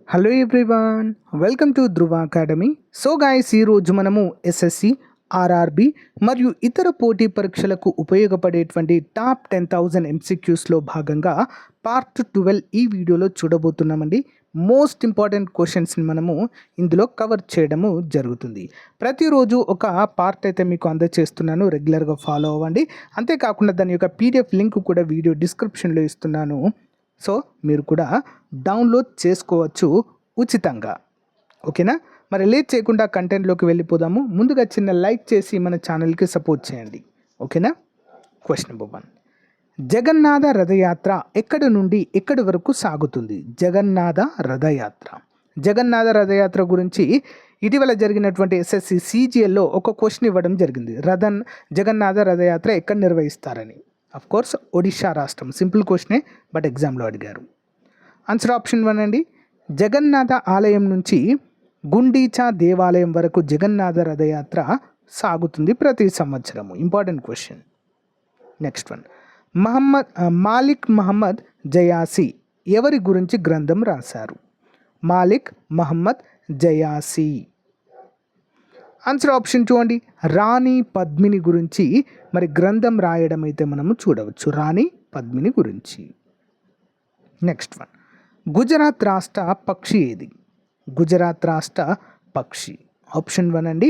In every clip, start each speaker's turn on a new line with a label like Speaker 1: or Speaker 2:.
Speaker 1: Hello everyone, welcome to Dhruva academy. So guys, ఈరోజు మనము SSC, RRB మరియు ఇతర పోటీ పరీక్షలకు ఉపయోగపడేటువంటి టాప్ 10,000 ఎంసీక్యూస్లో భాగంగా పార్ట్ 12 ఈ వీడియోలో చూడబోతున్నామండి. మోస్ట్ ఇంపార్టెంట్ క్వశ్చన్స్ని మనము ఇందులో కవర్ చేయడము జరుగుతుంది. ప్రతిరోజు ఒక పార్ట్ అయితే మీకు అందజేస్తున్నాను, రెగ్యులర్గా ఫాలో అవ్వండి. అంతేకాకుండా దాని యొక్క పీడిఎఫ్ లింక్ కూడా వీడియో డిస్క్రిప్షన్లో ఇస్తున్నాను. సో మీరు కూడా డౌన్లోడ్ చేసుకోవచ్చు ఉచితంగా. ఓకేనా? మరి లేట్ చేయకుండా కంటెంట్లోకి వెళ్ళిపోదాము. ముందుగా చిన్న లైక్ చేసి మన ఛానల్కి సపోర్ట్ చేయండి. ఓకేనా? క్వశ్చన్ నెంబర్ 1, జగన్నాథ రథయాత్ర ఎక్కడి నుండి ఎక్కడి వరకు సాగుతుంది? జగన్నాథ రథయాత్ర. జగన్నాథ రథయాత్ర గురించి ఇటీవల జరిగినటువంటి ఎస్ఎస్సి సిజిఎల్లో ఒక క్వశ్చన్ ఇవ్వడం జరిగింది. జగన్నాథ రథయాత్ర ఎక్కడ నిర్వహిస్తారని. అఫ్ కోర్స్ ఒడిషా రాష్ట్రం. సింపుల్ క్వశ్చనే, బట్ ఎగ్జామ్లో అడిగారు. ఆన్సర్ ఆప్షన్ 1 అండి. జగన్నాథ ఆలయం నుంచి గుండీచా దేవాలయం వరకు జగన్నాథ రథయాత్ర సాగుతుంది ప్రతి సంవత్సరము. Important question. Next one, Malik Muhammad Jayasi ఎవరి గురించి గ్రంథం రాశారు? మాలిక్ మహమ్మద్ జయాసి. ఆన్సర్ ఆప్షన్ 2 అండి. రాణి పద్మిని గురించి మరి గ్రంథం రాయడం అయితే మనము చూడవచ్చు. రాణి పద్మిని గురించి. నెక్స్ట్ వన్, గుజరాత్ రాష్ట్ర పక్షి ఏది? గుజరాత్ రాష్ట్ర పక్షి. ఆప్షన్ 1 అండి,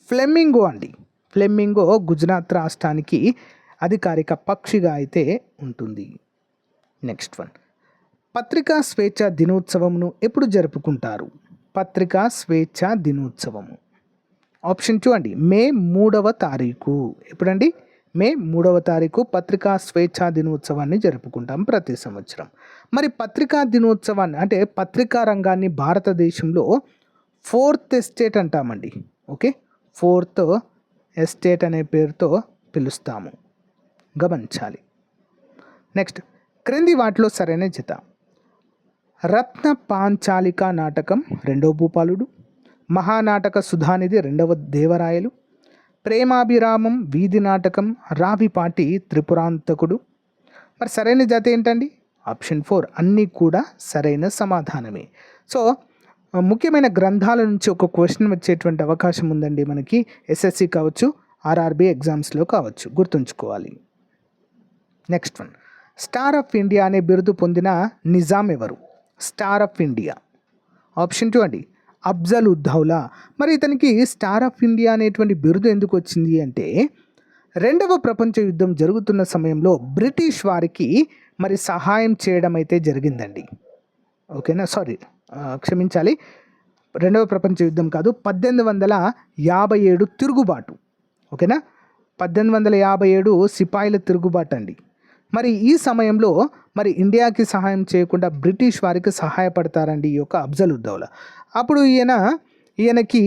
Speaker 1: ఫ్లెమింగో అండి. ఫ్లెమింగో గుజరాత్ రాష్ట్రానికి అధికారిక పక్షిగా అయితే ఉంటుంది. నెక్స్ట్ వన్, పత్రికా స్వేచ్ఛ దినోత్సవమును ఎప్పుడు జరుపుకుంటారు? పత్రికా స్వేచ్ఛ దినోత్సవము. ఆప్షన్ 2 అండి, మే 3వ తారీఖు. ఎప్పుడండి? మే 3వ తారీఖు పత్రికా స్వేచ్ఛా దినోత్సవాన్ని జరుపుకుంటాం ప్రతి సంవత్సరం. మరి పత్రికా దినోత్సవాన్ని అంటే పత్రికా రంగాన్ని భారతదేశంలో 4th ఎస్టేట్ అంటామండి. ఓకే, 4th ఎస్టేట్ అనే పేరుతో పిలుస్తాము, గమనించాలి. నెక్స్ట్, క్రింది వాటిలో సరైన జత. రత్న పాంచాలిక నాటకం 2వ భూపాలుడు, మహానాటక సుధానిధి 2వ దేవరాయలు, ప్రేమాభిరామం వీధి నాటకం రావిపాటి త్రిపురాంతకుడు. మరి సరైన జత ఏంటండి? ఆప్షన్ 4 అన్నీ కూడా సరైన సమాధానమే. సో ముఖ్యమైన గ్రంథాల నుంచి ఒక క్వశ్చన్ వచ్చేటువంటి అవకాశం ఉందండి మనకి. ఎస్ఎస్సి కావచ్చు, ఆర్ఆర్బి ఎగ్జామ్స్లో కావచ్చు, గుర్తుంచుకోవాలి. Next one, star of India అనే బిరుదు పొందిన నిజాం ఎవరు? Star of India. ఆప్షన్ 2 అండి, అఫ్జల్ ఉద్దౌలా. మరి ఇతనికి స్టార్ ఆఫ్ ఇండియా అనేటువంటి బిరుదు ఎందుకు వచ్చింది అంటే 2వ ప్రపంచ యుద్ధం జరుగుతున్న సమయంలో బ్రిటిష్ వారికి మరి సహాయం చేయడం అయితే జరిగిందండి. ఓకేనా? క్షమించాలి, 2వ ప్రపంచ యుద్ధం కాదు, 1857 తిరుగుబాటు. ఓకేనా? 1857 సిపాయిల తిరుగుబాటు అండి. మరి ఈ సమయంలో మరి ఇండియాకి సహాయం చేయకుండా బ్రిటిష్ వారికి సహాయపడతారండి ఈ యొక్క అఫ్జల్ ఉద్దౌలా. అప్పుడు ఈయనకి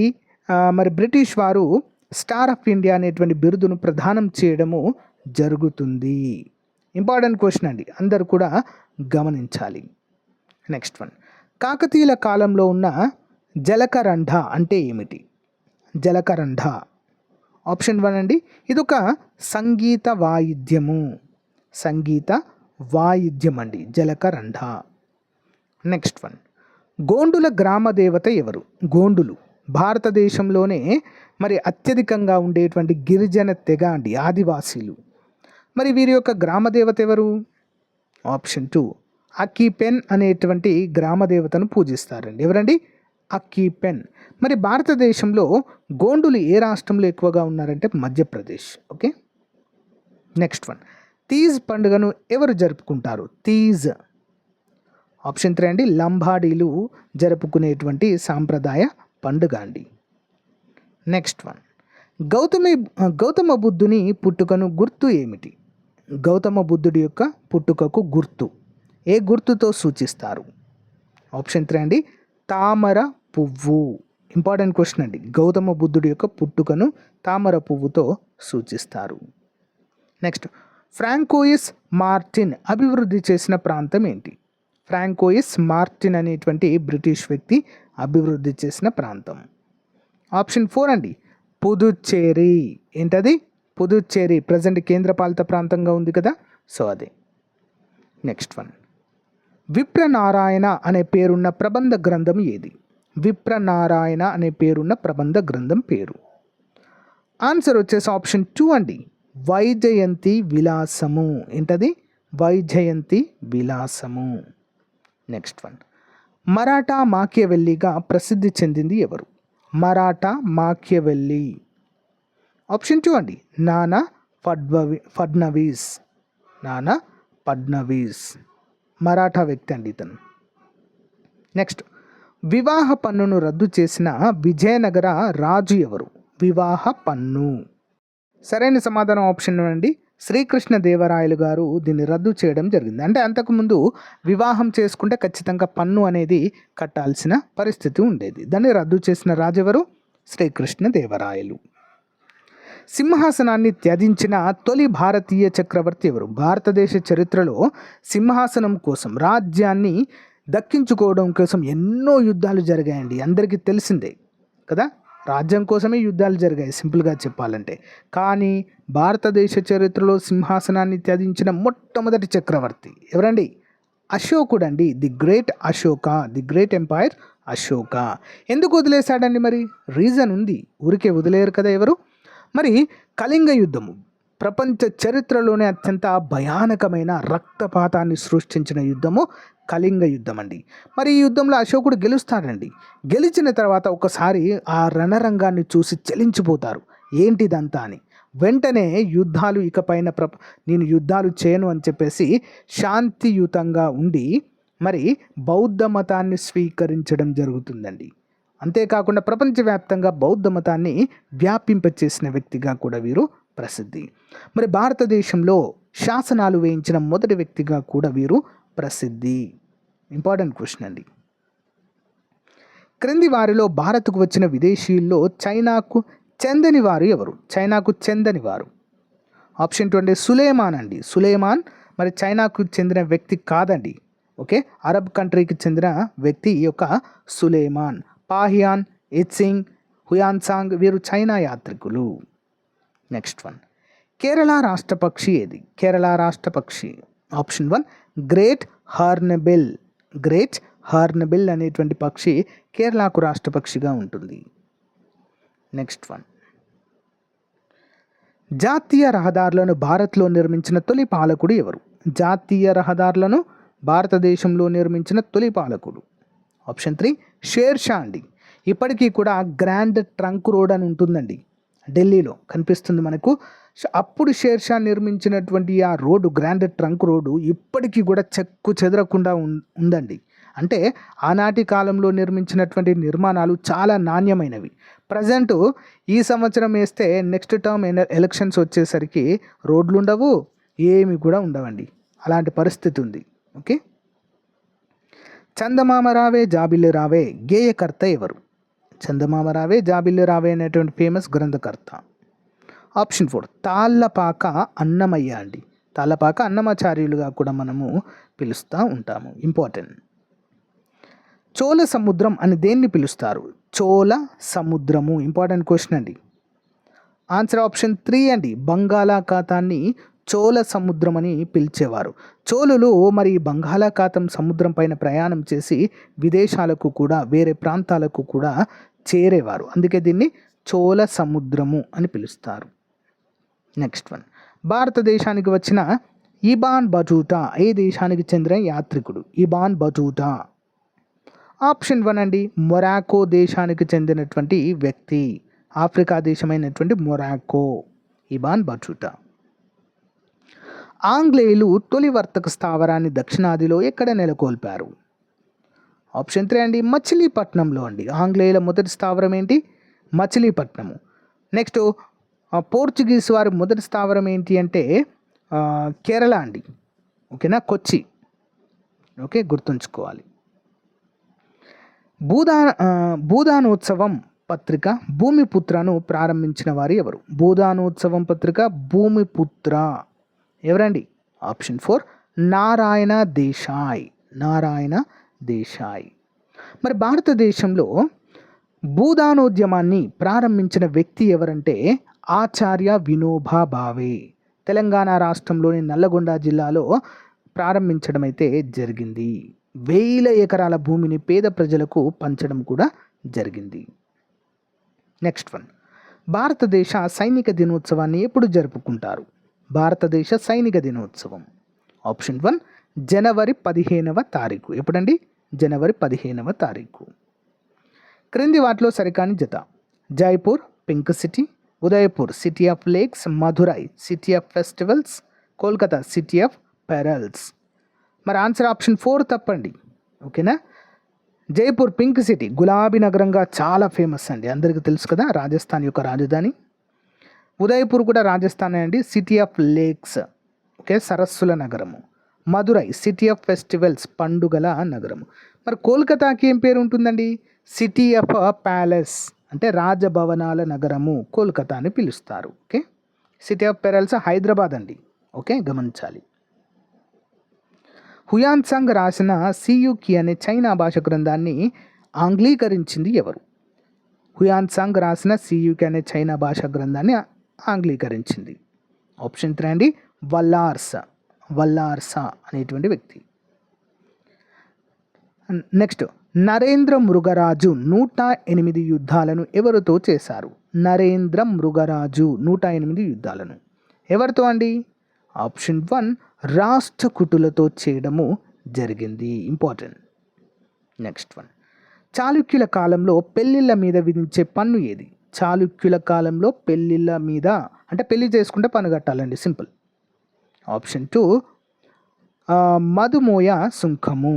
Speaker 1: మరి బ్రిటిష్ వారు స్టార్ ఆఫ్ ఇండియా అనేటువంటి బిరుదును ప్రదానం చేయడము జరుగుతుంది. ఇంపార్టెంట్ క్వశ్చన్ అండి, అందరు కూడా గమనించాలి. నెక్స్ట్ వన్, కాకతీయుల కాలంలో ఉన్న జలకరంఢ అంటే ఏమిటి? జలకరంఢ. ఆప్షన్ 1 అండి, ఇదొక సంగీత వాయిద్యము. సంగీత వాయిద్యం అండి జలకరంఢ. నెక్స్ట్ వన్, గోండుల గ్రామ దేవత ఎవరు? గోండులు భారతదేశంలోనే మరి అత్యధికంగా ఉండేటువంటి గిరిజన తెగ అండి, ఆదివాసీలు. మరి వీరి యొక్క గ్రామ దేవత ఎవరు? ఆప్షన్ 2, అక్కీపెన్ అనేటువంటి గ్రామ దేవతను పూజిస్తారండి. ఎవరండి? అక్కీపెన్. మరి భారతదేశంలో గోండులు ఏ రాష్ట్రంలో ఎక్కువగా ఉన్నారంటే Madhya Pradesh. Okay. Next one, Teej పండుగను ఎవరు జరుపుకుంటారు? తీజ్. ఆప్షన్ 3 అండి, లంబాడీలు జరుపుకునేటువంటి సాంప్రదాయ పండుగ అండి. నెక్స్ట్ వన్, గౌతమ బుద్ధుని పుట్టుకను గుర్తు ఏమిటి? గౌతమ బుద్ధుడి యొక్క పుట్టుకకు గుర్తు ఏ గుర్తుతో సూచిస్తారు? ఆప్షన్ 3 అండి, తామర పువ్వు. ఇంపార్టెంట్ క్వశ్చన్ అండి, గౌతమ బుద్ధుడి యొక్క పుట్టుకను తామర పువ్వుతో సూచిస్తారు. నెక్స్ట్, ఫ్రాంకోయిస్ మార్టిన్ అభివృద్ధి చేసిన ప్రాంతం ఏంటి? ఫ్రాంకోయిస్ మార్టిన్ అనేటువంటి బ్రిటిష్ వ్యక్తి అభివృద్ధి చేసిన ప్రాంతం. ఆప్షన్ 4 అండి, పుదుచ్చేరి. ఏంటది? పుదుచ్చేరి ప్రజెంట్ కేంద్రపాలిత ప్రాంతంగా ఉంది కదా, సో అదే. నెక్స్ట్ వన్, విప్రనారాయణ అనే పేరున్న ప్రబంధ గ్రంథం ఏది? విప్రనారాయణ అనే పేరున్న ప్రబంధ గ్రంథం పేరు. ఆన్సర్ వచ్చేసి ఆప్షన్ 2 అండి, వైజయంతి విలాసము. ఏంటది? వైజయంతి విలాసము. నెక్స్ట్ వన్, మరాఠా మాకియవెల్లిగా ప్రసిద్ధి చెందింది ఎవరు? మరాఠా మాకియవెల్లి. ఆప్షన్ 2 అండి, నానా ఫడ్నవీస్. నానా ఫడ్నవీస్ మరాఠా వ్యక్తి అండి ఇతను. నెక్స్ట్, వివాహ పన్నును రద్దు చేసిన విజయనగర రాజు ఎవరు? వివాహ పన్ను. సరైన సమాధానం ఆప్షన్ అండి, శ్రీకృష్ణదేవరాయలు గారు దీన్ని రద్దు చేయడం జరిగింది. అంటే అంతకుముందు వివాహం చేసుకుంటే ఖచ్చితంగా పన్ను అనేది కట్టాల్సిన పరిస్థితి ఉండేది. దాన్ని రద్దు చేసిన రాజు ఎవరు? శ్రీకృష్ణదేవరాయలు. సింహాసనాన్ని త్యజించిన తొలి భారతీయ చక్రవర్తి ఎవరు? భారతదేశ చరిత్రలో సింహాసనం కోసం, రాజ్యాన్ని దక్కించుకోవడం కోసం ఎన్నో యుద్ధాలు జరిగాయండి. అందరికీ తెలిసిందే కదా, రాజ్యం కోసమే యుద్ధాలు జరిగాయి సింపుల్గా చెప్పాలంటే. కానీ భారతదేశ చరిత్రలో సింహాసనాన్ని త్యజించిన మొట్టమొదటి చక్రవర్తి ఎవరండి? అశోకుడు అండి. The great Ashoka, the great empire Ashoka. ఎందుకు వదిలేశాడండి? మరి రీజన్ ఉంది, ఊరికే వదిలేరు కదా ఎవరు. మరి కళింగ యుద్ధము ప్రపంచ చరిత్రలోనే అత్యంత భయానకమైన రక్తపాతాన్ని సృష్టించిన యుద్ధము కళింగ యుద్ధం అండి. మరి ఈ యుద్ధంలో అశోకుడు గెలుస్తాడండి. గెలిచిన తర్వాత ఒకసారి ఆ రణరంగాన్ని చూసి చలించిపోతారు, ఏంటిదంతా అని. వెంటనే యుద్ధాలు ఇకపైన నేను యుద్ధాలు చేయను అని చెప్పేసి శాంతియుతంగా ఉండి మరి బౌద్ధ మతాన్ని స్వీకరించడం జరుగుతుందండి. అంతేకాకుండా ప్రపంచవ్యాప్తంగా బౌద్ధ మతాన్ని వ్యాపింపచేసిన వ్యక్తిగా కూడా వీరు ప్రసిద్ధి. మరి భారతదేశంలో శాసనాలు వేయించిన మొదటి వ్యక్తిగా కూడా వీరు ప్రసిద్ధి. ఇంపార్టెంట్ క్వశ్చన్ అండి. క్రింది వారిలో భారత్కు వచ్చిన విదేశీయుల్లో చైనాకు చెందని వారు ఎవరు? చైనాకు చెందని వారు. ఆప్షన్ 2 అండి, సులేమాన్ అండి. సులేమాన్ మరి చైనాకు చెందిన వ్యక్తి కాదండి. ఓకే, అరబ్ కంట్రీకి చెందిన వ్యక్తి ఈ యొక్క సులేమాన్. పాహియాన్, ఇట్సింగ్, హుయాన్సాంగ్ వీరు చైనా యాత్రికులు. నెక్స్ట్ వన్, కేరళ రాష్ట్ర పక్షి ఏది? కేరళ రాష్ట్ర పక్షి. Option 1 great Hornbill. Great Hornbill అనేటువంటి పక్షి కేరళకు రాష్ట్ర పక్షిగా ఉంటుంది. నెక్స్ట్ వన్, జాతీయ రహదారులను భారత్లో నిర్మించిన తొలి పాలకుడు ఎవరు? జాతీయ రహదారులను భారతదేశంలో నిర్మించిన తొలి పాలకుడు. ఆప్షన్ 3 షేర్ షా అండి. ఇప్పటికీ కూడా గ్రాండ్ ట్రంక్ రోడ్ అని ఉంటుందండి, ఢిల్లీలో కనిపిస్తుంది మనకు. అప్పుడు షేర్ షా నిర్మించినటువంటి ఆ రోడ్డు, గ్రాండ్ ట్రంక్ రోడ్డు ఇప్పటికీ కూడా చెక్కు చెదరకుండా ఉందండి. అంటే ఆనాటి కాలంలో నిర్మించినటువంటి నిర్మాణాలు చాలా నాణ్యమైనవి. ప్రజెంట్ ఈ సంవత్సరం వేస్తే నెక్స్ట్ టర్మ్ ఎలక్షన్స్ వచ్చేసరికి రోడ్లు ఉండవు, ఏమి కూడా ఉండవండి. అలాంటి పరిస్థితి ఉంది. ఓకే, చందమామ రావే జాబిల్లి రావే గేయకర్త ఎవరు? చందమామ రావే జాబిల్లి రావే అనేటువంటి ఫేమస్ గ్రంథకర్త. ఆప్షన్ 4 తాళ్ళపాక అన్నమయ్య అండి. తాళ్ళపాక అన్నమాచార్యులుగా కూడా మనము పిలుస్తూ ఉంటాము. ఇంపార్టెంట్. చోళ సముద్రం అని దేన్ని పిలుస్తారు? చోళ సముద్రము. ఇంపార్టెంట్ క్వశ్చన్ అండి. ఆన్సర్ ఆప్షన్ 3 అండి, బంగాళాఖాతాన్ని చోళ సముద్రం అని పిలిచేవారు. చోళులు మరి బంగాళాఖాతం సముద్రం పైన ప్రయాణం చేసి విదేశాలకు కూడా, వేరే ప్రాంతాలకు కూడా చేరేవారు. అందుకే దీన్ని చోళ సముద్రము అని పిలుస్తారు. నెక్స్ట్ వన్, భారతదేశానికి వచ్చిన ఇబాన్ బటూటా ఏ దేశానికి చెందిన యాత్రికుడు? Ibn Battuta. ఆప్షన్ 1 అండి, మొరాకో దేశానికి చెందినటువంటి వ్యక్తి. ఆఫ్రికా దేశమైనటువంటి మొరాకో. Ibn Battuta. ఆంగ్లేయులు తొలి వర్తక స్థావరాన్ని దక్షిణాదిలో ఎక్కడ నెలకొల్పారు? ఆప్షన్ 3 అండి, మచిలీపట్నంలో అండి. ఆంగ్లేయుల మొదటి స్థావరం ఏంటి? మచిలీపట్నము. నెక్స్ట్, పోర్చుగీస్ వారి మొదటి స్థావరం ఏంటి అంటే కేరళ అండి. ఓకేనా, కొచ్చి. ఓకే, గుర్తుంచుకోవాలి. భూదానోత్సవం పత్రిక భూమిపుత్రను ప్రారంభించిన వారు ఎవరు? భూదానోత్సవం పత్రిక భూమిపుత్ర ఎవరండి? ఆప్షన్ 4 నారాయణ దేశాయ్. నారాయణ దేశాయ్. మరి భారతదేశంలో భూదానోద్యమాన్ని ప్రారంభించిన వ్యక్తి ఎవరంటే ఆచార్య వినోబా భావే. తెలంగాణ రాష్ట్రంలోని నల్లగొండ జిల్లాలో ప్రారంభించడం అయితే జరిగింది. వేల ఎకరాల భూమిని పేద ప్రజలకు పంచడం కూడా జరిగింది. నెక్స్ట్ వన్, భారతదేశ సైనిక దినోత్సవాన్ని ఎప్పుడు జరుపుకుంటారు? భారతదేశ సైనిక దినోత్సవం ఆప్షన్ 1 జనవరి 15వ తారీఖు. ఎప్పుడండి? జనవరి 15వ తారీఖు. క్రింది వాటిలో సరికాని జత. Jaipur pink city, Udaipur city of lakes, Madurai city of festivals, Kolkata city of pearls. మరి ఆన్సర్ ఆప్షన్ 4 తప్పండి. ఓకేనా? జైపూర్ పింక్ సిటీ గులాబీ నగరంగా చాలా ఫేమస్ అండి, అందరికీ తెలుసు కదా, రాజస్థాన్ యొక్క రాజధాని. ఉదయపూర్ కూడా రాజస్థానే అండి, సిటీ ఆఫ్ లేక్స్, ఓకే, సరస్సుల నగరము. మధురై సిటీ ఆఫ్ ఫెస్టివల్స్, పండుగల నగరము. మరి కోల్కతాకి ఏం పేరు ఉంటుందండి? సిటీ ఆఫ్ ప్యాలెస్, అంటే రాజభవనాల నగరము కోల్కతా అని పిలుస్తారు. Okay, city of pearls Hyderabad అండి. ఓకే, గమనించాలి. హుయాన్సాంగ్ రాసిన సియుకి అనే చైనా భాష గ్రంథాన్ని ఆంగ్లీకరించింది ఎవరు? హుయాన్సాంగ్ రాసిన సియుకి అనే చైనా భాష గ్రంథాన్ని ఆంగ్లీకరించింది. ఆప్షన్ 3 అండి, వల్లార్సా అనేటువంటి వ్యక్తి. నెక్స్ట్, నరేంద్ర మృగరాజు 108 యుద్ధాలను ఎవరితో చేశారు? నరేంద్ర మృగరాజు 108 యుద్ధాలను ఎవరితో అండి? ఆప్షన్ 1 రాష్ట్రకూటులతో చేయడము జరిగింది. ఇంపార్టెంట్. నెక్స్ట్ వన్, చాళుక్యుల కాలంలో పెళ్ళిళ్ళ మీద విధించే పన్ను ఏది? చాళుక్యుల కాలంలో పెళ్ళిళ్ళ మీద, అంటే పెళ్లి చేసుకుంటే పన్ను కట్టాలండి, సింపుల్. ఆప్షన్ 2 మధుమోయ సుంకము.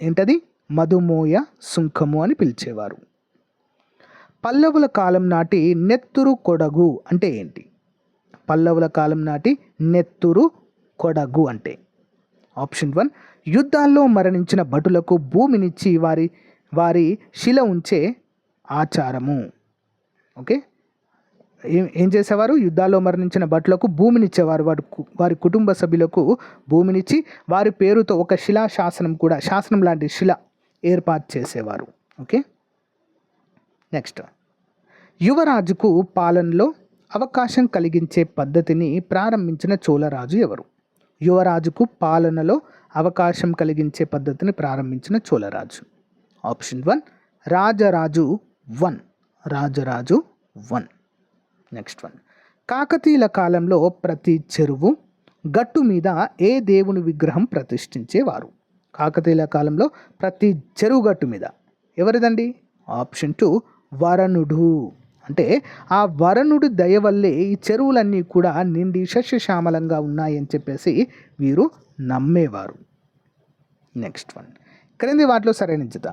Speaker 1: ఏంటది? మధుమోయ సుంకము అని పిలిచేవారు. పల్లవుల కాలం నాటి నెత్తురు కొడగు అంటే ఏంటి? పల్లవుల కాలం నాటి నెత్తురు కొడగు అంటే ఆప్షన్ 1 యుద్ధాల్లో మరణించిన భటులకు భూమినిచ్చి వారి శిల ఉంచే ఆచారము. ఓకే, ఏం చేసేవారు? యుద్ధాల్లో మరణించిన భటులకు భూమినిచ్చేవారు, వారి కుటుంబ సభ్యులకు భూమినిచ్చి వారి పేరుతో ఒక శిలా శాసనం కూడా, శాసనం లాంటి శిల ఏర్పాటు చేసేవారు. ఓకే, నెక్స్ట్, యువరాజుకు పాలనలో అవకాశం కలిగించే పద్ధతిని ప్రారంభించిన చోళరాజు ఎవరు? యువరాజుకు పాలనలో అవకాశం కలిగించే పద్ధతిని ప్రారంభించిన చోళరాజు. ఆప్షన్ 1 రాజరాజు 1. నెక్స్ట్ వన్, కాకతీయుల కాలంలో ప్రతి చెరువు గట్టు మీద ఏ దేవుని విగ్రహం ప్రతిష్ఠించేవారు? కాకతీయుల కాలంలో ప్రతి చెరువు గట్టు మీద ఎవరిదండి? ఆప్షన్ 2 వరనుడు. అంటే ఆ వరనుడి దయ వల్లే ఈ చెరువులన్నీ కూడా నిండి సస్యశ్యామలంగా ఉన్నాయని చెప్పేసి వీరు నమ్మేవారు. నెక్స్ట్ వన్, క్రింది వాటిలో సరైన జత.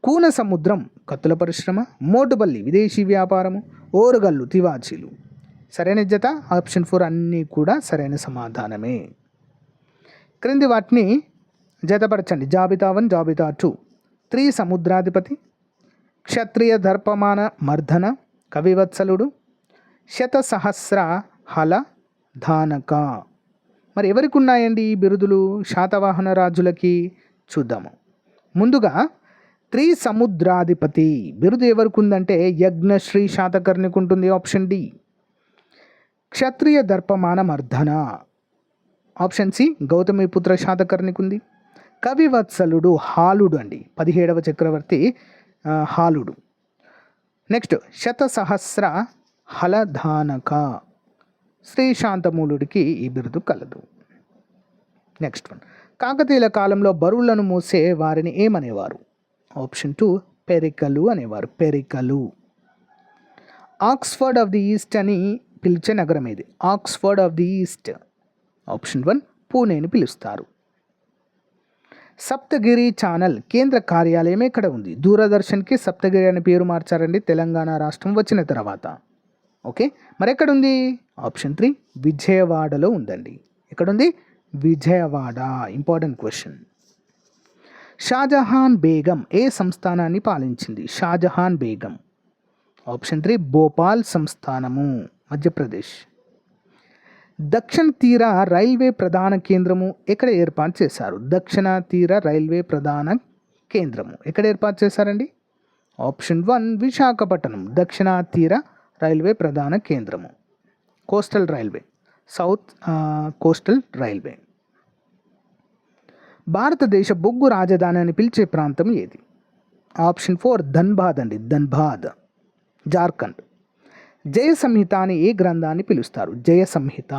Speaker 1: కూన సముద్రం కత్తుల పరిశ్రమ, మోటుబల్లి విదేశీ వ్యాపారము, ఓరుగల్లు తివాచీలు. సరైన జత ఆప్షన్ 4 అన్నీ కూడా సరైన సమాధానమే. క్రింది వాటిని జతపరచండి. జాబితా 1, జాబితా 2. త్రిసముద్రాధిపతి, క్షత్రియ దర్పమాన మర్దన, కవివత్సలుడు, శతసహస్ర హల ధానక. మరి ఎవరికి ఉన్నాయండి ఈ బిరుదులు? శాతవాహన రాజులకి. చూద్దాము. ముందుగా త్రిసముద్రాధిపతి బిరుదు ఎవరికి ఉందంటే యజ్ఞశ్రీ శాతకర్ణికి ఉంటుంది. Option D. క్షత్రియ దర్పమాన మర్దన ఆప్షన్ సి గౌతమిపుత్ర శాతకర్ణికి ఉంది. కవివత్సలుడు హాలుడు అండి, 17వ చక్రవర్తి హాలుడు. నెక్స్ట్, శతసహస్ర హలధానక శ్రీశాంతమూలుడికి ఈ బిరుదు కలదు. నెక్స్ట్ వన్, కాకతీయుల కాలంలో బరువులను మోసే వారిని ఏమనేవారు? ఆప్షన్ 2 పెరికలు అనేవారు. పెరికలు. ఆక్స్ఫర్డ్ ఆఫ్ ది ఈస్ట్ అని పిలిచే నగరం ఏది? Oxford of the east. Option 1 పూణేని పిలుస్తారు. సప్తగిరి ఛానల్ కేంద్ర కార్యాలయం ఎక్కడ ఉంది? దూరదర్శన్కి సప్తగిరి అనే పేరు మార్చారండి తెలంగాణ రాష్ట్రం వచ్చిన తర్వాత. ఓకే, మరి ఎక్కడుంది? ఆప్షన్ 3 విజయవాడలో ఉందండి. ఎక్కడుంది? విజయవాడ. Important question. షాజహాన్ బేగం ఏ సంస్థానాన్ని పాలించింది? షాజహాన్ బేగం. ఆప్షన్ 3 భోపాల్ సంస్థానము, మధ్యప్రదేశ్. దక్షిణ తీర రైల్వే ప్రధాన కేంద్రము ఎక్కడ ఏర్పాటు చేశారు? దక్షిణ తీర రైల్వే ప్రధాన కేంద్రము ఎక్కడ ఏర్పాటు చేశారండి? ఆప్షన్ 1 విశాఖపట్నం. దక్షిణ తీర రైల్వే ప్రధాన కేంద్రము, coastal railway, south coastal railway. భారతదేశ బొగ్గు రాజధాని అని పిలిచే ప్రాంతం ఏది? ఆప్షన్ 4 ధన్బాద్ అండి, ధన్బాద్, జార్ఖండ్. జయ సంహిత అని ఏ గ్రంథాన్ని పిలుస్తారు? జయ సంహిత.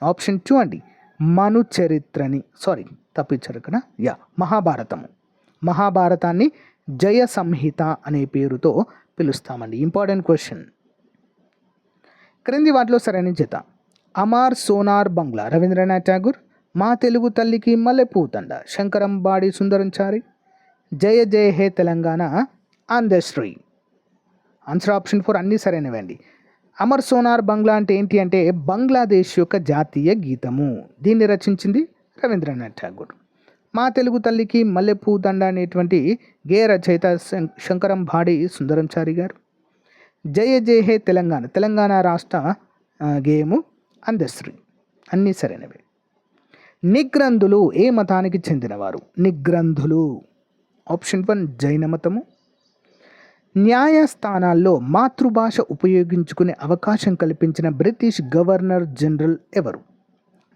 Speaker 1: ఆప్షన్ 2 అండి మను చరిత్రని, తప్పించారు ఇక్కడ, మహాభారతము. మహాభారతాన్ని జయ సంహిత అనే పేరుతో పిలుస్తామండి. Important question. క్రింది వాటిలో సరైన జత. అమర్ సోనార్ బంగ్లా రవీంద్రనాథ్ ఠాగూర్, మా తెలుగు తల్లికి మల్లెపూతండ శంకరంబాడి సుందరంచారి, జయ జయ హే తెలంగాణ అందశ్రీ. ఆన్సర్ ఆప్షన్ 4 అన్నీ సరైనవండి. అమర్ సోనార్ బంగ్లా అంటే ఏంటి అంటే బంగ్లాదేశ్ యొక్క జాతీయ గీతము. దీన్ని రచించింది రవీంద్రనాథ్ ఠాగూర్. మా తెలుగు తల్లికి మల్లెపూ దండ అనేటువంటి గేయ రచయిత శంకరంబాడి సుందరంచారి గారు. జయ జయ హే తెలంగాణ, తెలంగాణ రాష్ట్ర గేయము అందశ్రీ. అన్నీ సరైనవి. నిగ్రంధులు ఏ మతానికి చెందినవారు? నిగ్రంధులు. ఆప్షన్ 1 జైన మతము. న్యాయస్థానాల్లో మాతృభాష ఉపయోగించుకునే అవకాశం కల్పించిన బ్రిటిష్ గవర్నర్ జనరల్ ఎవరు?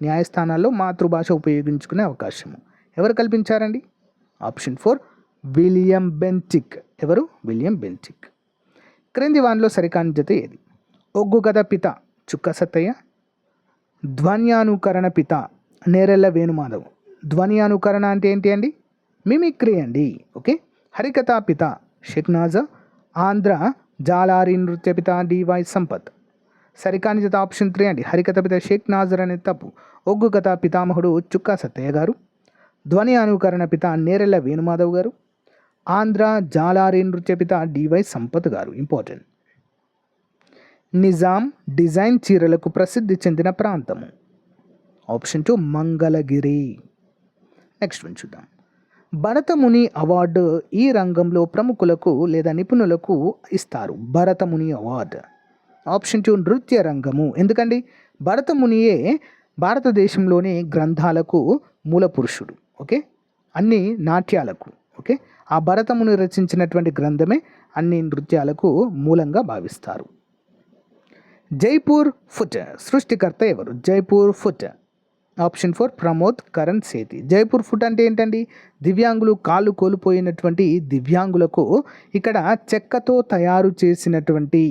Speaker 1: న్యాయస్థానాల్లో మాతృభాష ఉపయోగించుకునే అవకాశము ఎవరు కల్పించారండి? Option 4 William Bentinck. ఎవరు? William Bentinck. క్రింది వానిలో సరికాని జత ఏది? ఒగ్గు కథ పిత చుక్క సత్తయ్య, ధ్వన్యానుకరణ పిత నేరెళ్ళ వేణుమాధవ్. ధ్వన్యానుకరణ అంటే ఏంటి అండి? మిమిక్రీ అండి. ఓకే. హరికథా పిత షేక్నాజా, ఆంధ్ర జాలారి నృత్య పిత డివై సంపత్. సరికాని జత ఆప్షన్ 3 అండి హరికథ పిత షేక్ నాజర్ అనేది తప్పు. ఒగ్గు కథ పితామహుడు చుక్కా సత్తయ్య గారు, ధ్వని అనుకరణ పిత నేరెళ్ళ వేణుమాధవ్ గారు, ఆంధ్ర జాలారి నృత్య పిత డివై సంపత్ గారు. ఇంపార్టెంట్. నిజాం డిజైన్ చీరలకు ప్రసిద్ధి చెందిన ప్రాంతము? ఆప్షన్ 2 మంగళగిరి. నెక్స్ట్ వన్ చూద్దాం. భరతముని అవార్డు ఈ రంగంలో ప్రముఖులకు లేదా నిపుణులకు ఇస్తారు? భరతముని అవార్డు. ఆప్షన్ 2 నృత్య రంగము. ఎందుకండి? భరతమునియే భారతదేశంలోని గ్రంథాలకు మూల పురుషుడు. ఓకే, అన్ని నాట్యాలకు. ఓకే, ఆ భరతముని రచించినటువంటి గ్రంథమే అన్ని నృత్యాలకు మూలంగా భావిస్తారు. జైపూర్ ఫుట్ సృష్టికర్త ఎవరు? జైపూర్ ఫుట్. ఆప్షన్ 4 ప్రమోద్ కరణ్ సేతి. జైపూర్ ఫుట్ అంటే ఏంటండి? దివ్యాంగులు కాళ్ళు కోల్పోయినటువంటి దివ్యాంగులకు ఇక్కడ చెక్కతో తయారు చేసినటువంటి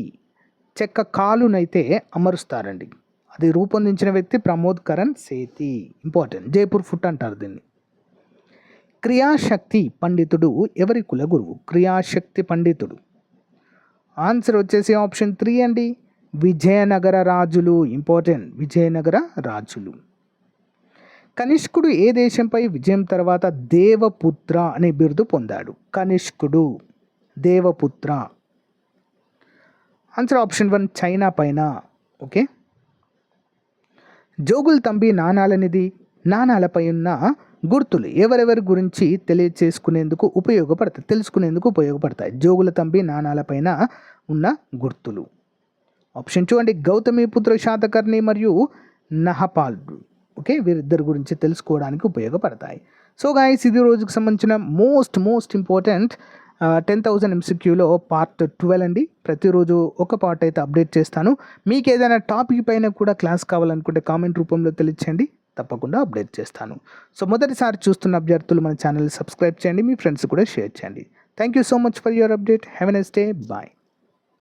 Speaker 1: చెక్క కాలునైతే అమరుస్తారండి. అది రూపొందించిన వ్యక్తి ప్రమోద్ కరణ్ సేతి. ఇంపార్టెంట్. జైపూర్ ఫుట్ అంటారు దీన్ని. క్రియాశక్తి పండితుడు ఎవరి కుల గురువు? క్రియాశక్తి పండితుడు. ఆన్సర్ వచ్చేసి ఆప్షన్ 3 అండి విజయనగర రాజులు. ఇంపార్టెంట్. విజయనగర రాజులు. కనిష్కుడు ఏ దేశంపై విజయం తర్వాత దేవపుత్ర అనే బిరుదు పొందాడు? కనిష్కుడు దేవపుత్ర. ఆన్సర్ ఆప్షన్ 1 చైనా పైన. ఓకే. జోగుల్ తంబి నాణాలనిది నాణాలపై ఉన్న గుర్తులు ఎవరెవరి గురించి తెలుసుకునేందుకు ఉపయోగపడతాయి? జోగుల తంబి నాణాలపైన ఉన్న గుర్తులు. ఆప్షన్ 2 అండి గౌతమిపుత్ర శాతకర్ణి మరియు నహపాల్. ఓకే, వీరిద్దరి గురించి తెలుసుకోవడానికి ఉపయోగపడతాయి. సో గాయస్, ఇది రోజుకు సంబంధించిన మోస్ట్ ఇంపార్టెంట్ 10,000 MCQలో పార్ట్ 12 అండి. ప్రతిరోజు ఒక పార్ట్ అయితే అప్డేట్ చేస్తాను. మీకు ఏదైనా టాపిక్ పైన కూడా క్లాస్ కావాలనుకుంటే కామెంట్ రూపంలో తెలియచేయండి, తప్పకుండా అప్డేట్ చేస్తాను. సో మొదటిసారి చూస్తున్న అభ్యర్థులు మన ఛానల్ సబ్స్క్రైబ్ చేయండి, మీ ఫ్రెండ్స్ కూడా షేర్ చేయండి. Thank you so much for your update. Have a nice day. Bye.